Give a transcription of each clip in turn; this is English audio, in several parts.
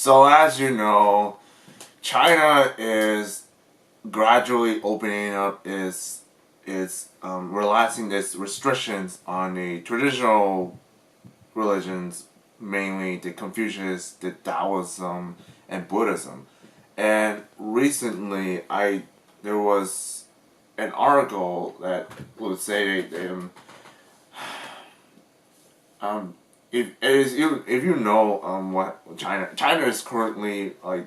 So as you know, China is gradually opening up is relaxing its restrictions on the traditional religions, mainly the Confucius, the Daoism, and Buddhism. And recently, there was an article that would say um, if you know what China is currently like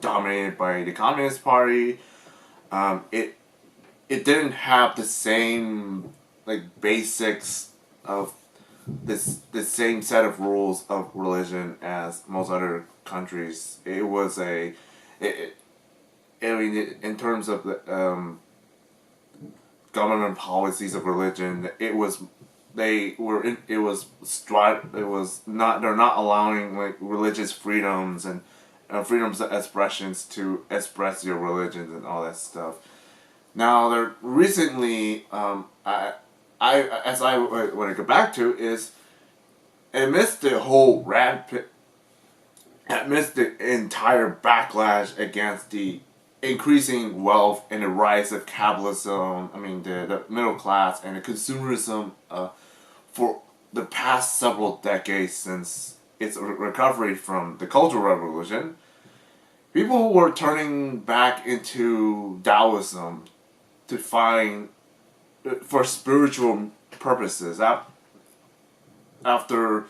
dominated by the Communist Party. It didn't have the same like basics of the same set of rules of religion as most other countries. It was it, I mean, in terms of the government policies of religion, it was not they're not allowing like religious freedoms and freedoms of expressions to express your religions and all that stuff. Now, there recently, I want to go back to is amidst the whole rampant, amidst the entire backlash against the increasing wealth and the rise of capitalism, I mean the middle class and the consumerism for the past several decades since its recovery from the Cultural Revolution, people were turning back into Taoism to find for spiritual purposes. After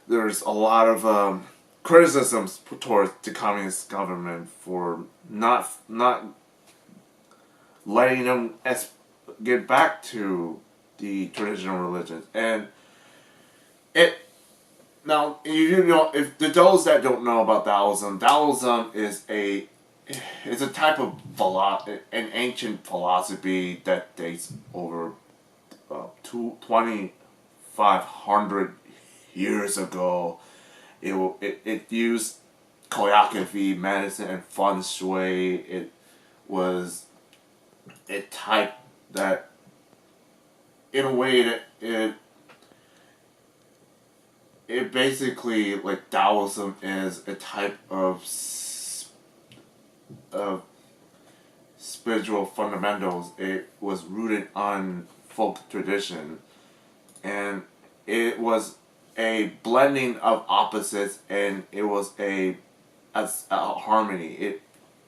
there's a lot of criticisms towards the communist government for not letting them get back to the traditional religions. And it now you know if those that don't know about Taoism is it's a type of an ancient philosophy that dates over 2,500 years ago. It used choreography, medicine, and feng shui. It was a type that, in a way, that it basically, like Taoism is a type of spiritual fundamentals. It was rooted on folk tradition, and it was a blending of opposites, and it was a harmony.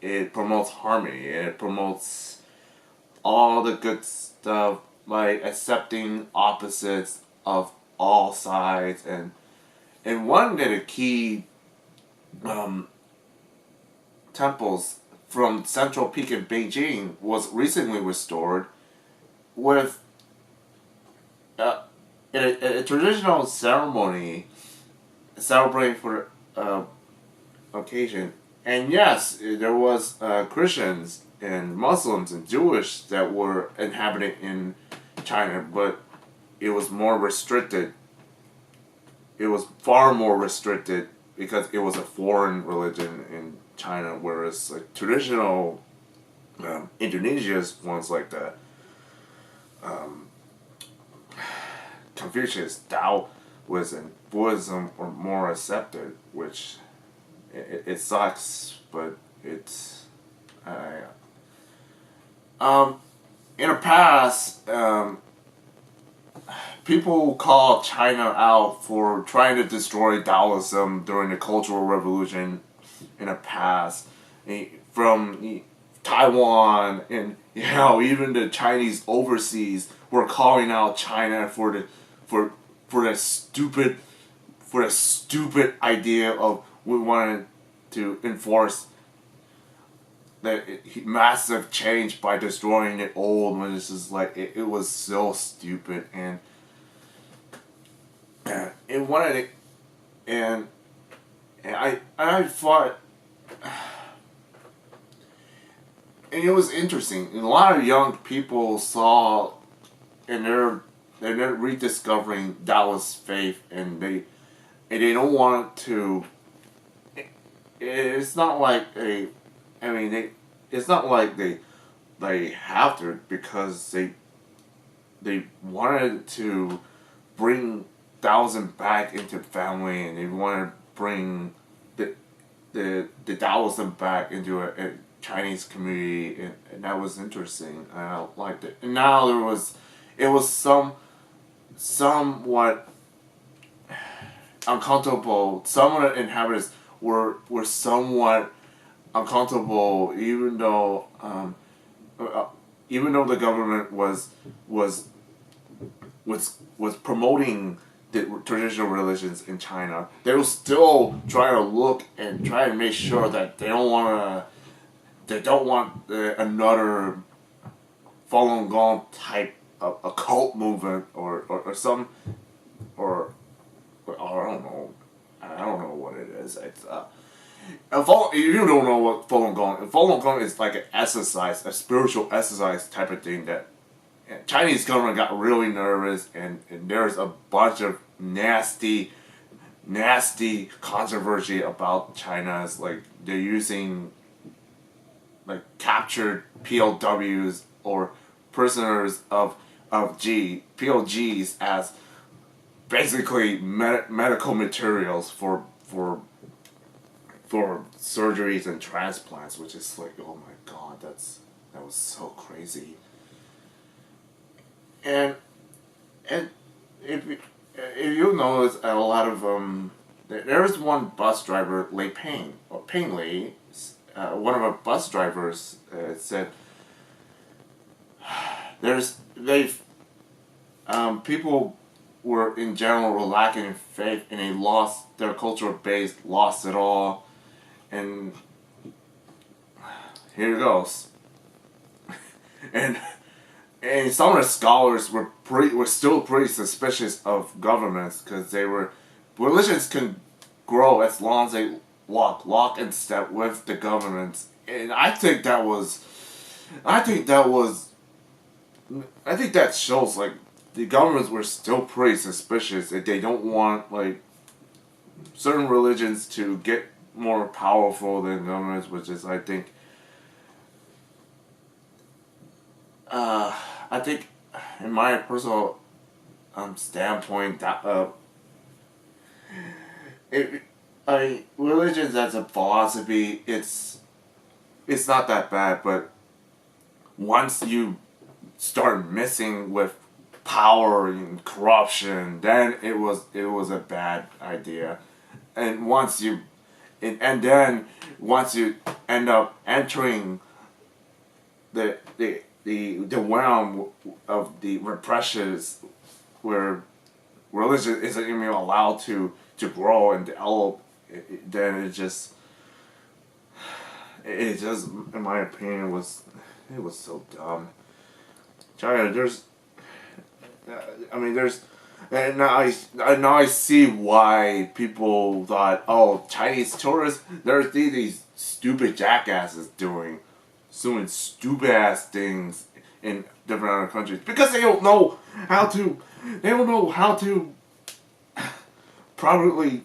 It promotes harmony. It promotes all the good stuff by accepting opposites of all sides, and one of the key temples from Central Peak in Beijing was recently restored with a traditional ceremony celebrating for occasion. And yes, there was Christians and Muslims and Jewish that were inhabited in China, but it was more restricted. It was far more restricted because it was a foreign religion in China, whereas like traditional Indonesia's ones like the Confucius, Taoism, Buddhism were more accepted, which it sucks, but it's in the past people call China out for trying to destroy Taoism during the Cultural Revolution in the past, from Taiwan, and even the Chinese overseas were calling out China for the stupid idea of we wanted to enforce that massive change by destroying the old, when it's just like it was so stupid. And it wanted it, and I thought, and it was interesting. And a lot of young people saw, and they're rediscovering Taoist faith, and they don't want to. It's not like it's not like they have to, because they wanted to bring Taoism back into family, and they wanted to bring the Taoism back into a Chinese community, and that was interesting. I liked it. And now it was somewhat uncomfortable. Some of the inhabitants were somewhat uncomfortable, even though the government was promoting the traditional religions in China. They will still try to look and try to make sure that they don't want another Falun Gong type of occult movement or some or I don't know what it is. It's if you don't know what Falun Gong is like an exercise, a spiritual exercise type of thing that Chinese government got really nervous, and there's a bunch of nasty controversy about China's, like, they're using like captured POWs or prisoners of POGs as basically medical materials for surgeries and transplants, which is like, oh my god, that was so crazy. And if you notice, a lot of there's one bus driver, Ping Lei, one of our bus drivers said people were in general lacking in faith, and they lost their cultural base, lost it all, and here it goes. and some of the scholars were still pretty suspicious of governments, because religions can grow as long as they lock in step with the governments, and I think that shows, like, the governments were still pretty suspicious that they don't want, like, certain religions to get more powerful than governments, which is, I think, in my personal standpoint, that religions as a philosophy, it's not that bad, but once you start messing with power and corruption, then it was a bad idea. And once you end up entering the realm of the repressions, where religion isn't even allowed to grow and develop, then it just, in my opinion, was so dumb. China, and now I see why people thought, oh, Chinese tourists, there's these stupid jackasses doing stupid ass things in different other countries, because they don't know how to properly,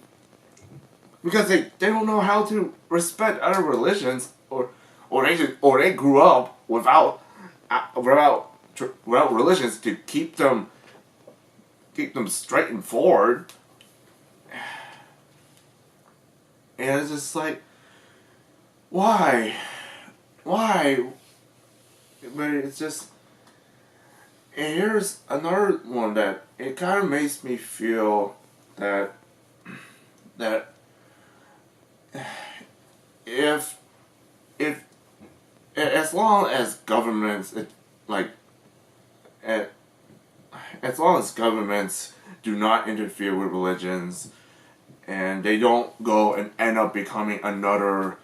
because they don't know how to respect other religions, or they grew up without religions to keep them straight and forward. And it's just like, why? But it's just, and here's another one that it kind of makes me feel that if as long as governments, as long as governments do not interfere with religions, and they don't go and end up becoming another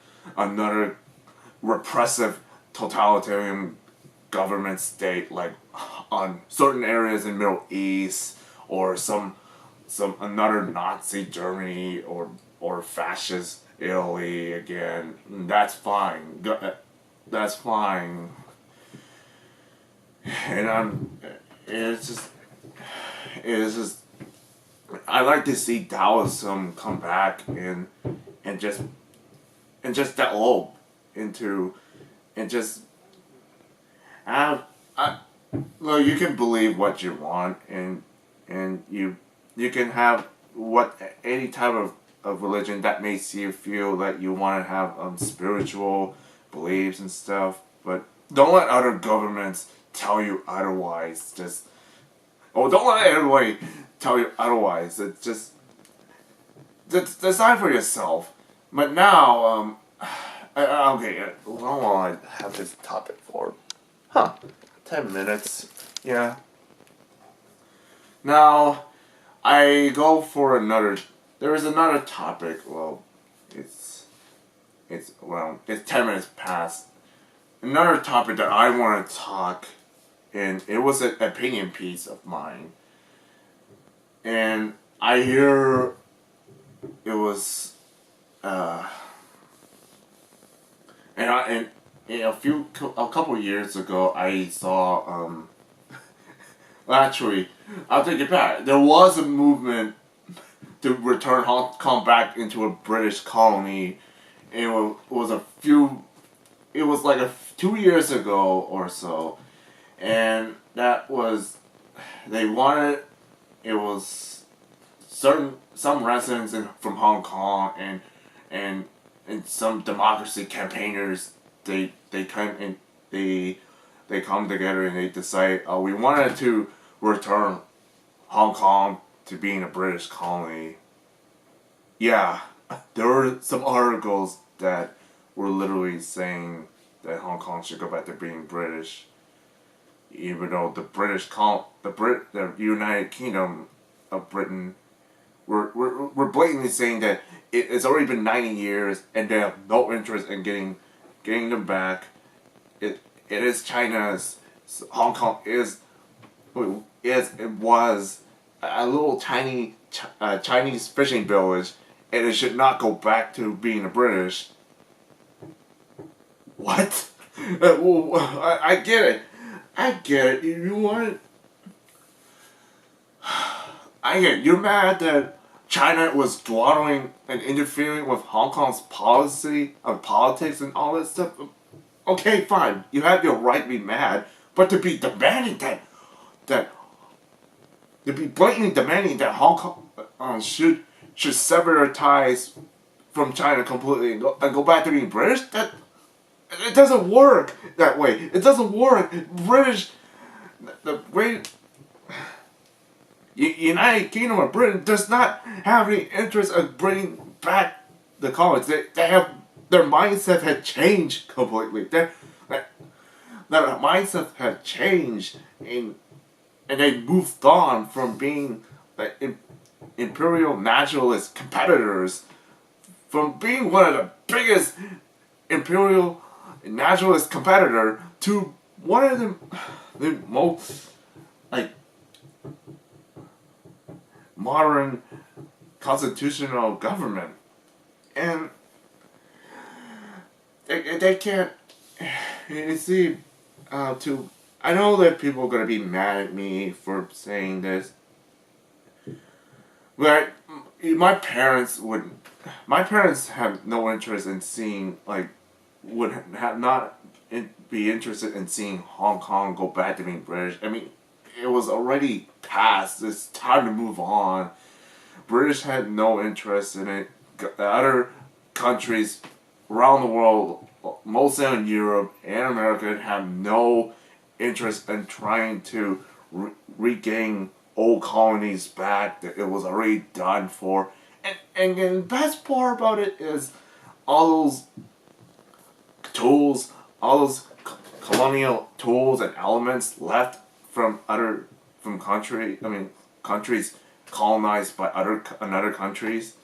repressive totalitarian government state, like on certain areas in Middle East, or some another Nazi Germany, or fascist Italy again, that's fine. That's fine. And it's just I like to see Taoism come back and just develop into, and just well, you can believe what you want, and you can have any type of a religion that makes you feel that you want to have spiritual beliefs and stuff, but don't let other governments tell you otherwise. Don't let everybody tell you otherwise. It's just decide for yourself. But now, okay, how long I have this topic for? 10 minutes. Yeah. Now, I go for another. There is another topic. Well, it's 10 minutes past. Another topic that I want to talk, and it was an opinion piece of mine. And I hear it was, and a couple years ago, I saw, actually, I'll take it back. There was a movement to return Hong Kong back into a British colony. It was like 2 years ago or so, and that was, they wanted, it was some residents from Hong Kong and some democracy campaigners, they come together and they decide, we wanted to return Hong Kong to being a British colony. Yeah, there were some articles that were literally saying that Hong Kong should go back to being British, even though the United Kingdom of Britain, we're blatantly saying that it's already been 90 years and they have no interest in getting them back. It is China's. Hong Kong was a little tiny Chinese fishing village, and it should not go back to being a British. What? I get it. I get it. You want? I get it. You're mad that China was dawdling and interfering with Hong Kong's policy of politics and all that stuff. Okay, fine. You have your right to be mad, but to be demanding to be blatantly demanding that Hong Kong should sever their ties from China completely and go back to being British, it doesn't work that way. It doesn't work. The great United Kingdom of Britain does not have any interest of bringing back the colonies. They have, their mindset had changed completely. Their mindset had changed, and they moved on from being imperial nationalist competitors, from being one of the biggest imperial nationalist competitor to one of the most modern constitutional government. And they can't, you see, I know that people are going to be mad at me for saying this, but my parents have no interest in seeing, would have not be interested in seeing Hong Kong go back to being British. I mean, it was already past. It's time to move on. British had no interest in it. The other countries around the world, mostly in Europe and America, have no interest in trying to regain old colonies back that it was already done for. And the best part about it is all those tools, all those colonial tools and elements left from countries colonized by other countries.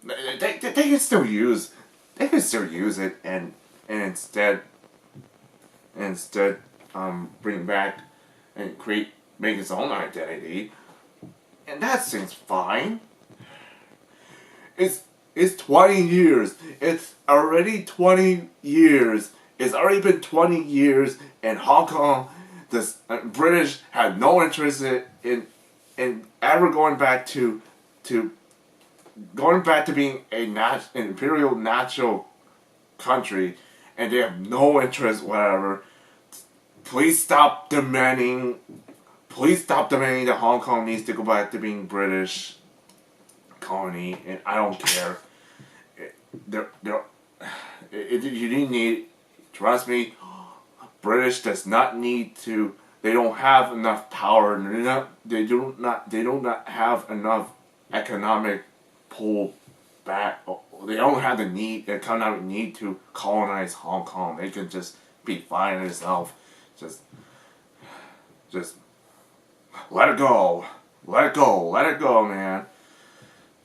They can still use it and instead bring back and make its own identity, and that seems fine. It's 20 years. It's already 20 years. It's already been 20 years, and Hong Kong, the British had no interest in ever going back to being an imperial national country, and they have no interest whatever. Please stop demanding that Hong Kong needs to go back to being British. colony, and I don't care. You didn't need. Trust me, British does not need to. They don't have enough power. They do not have enough economic pull back. They don't have the economic need to colonize Hong Kong. They can just be fine themselves. Just let it go. Let it go. Let it go, man.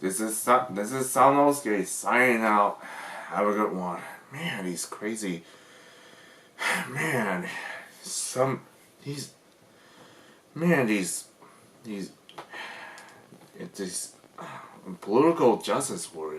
This is Sanosuke signing out. Have a good one. Man, he's crazy. Man, these political justice warriors.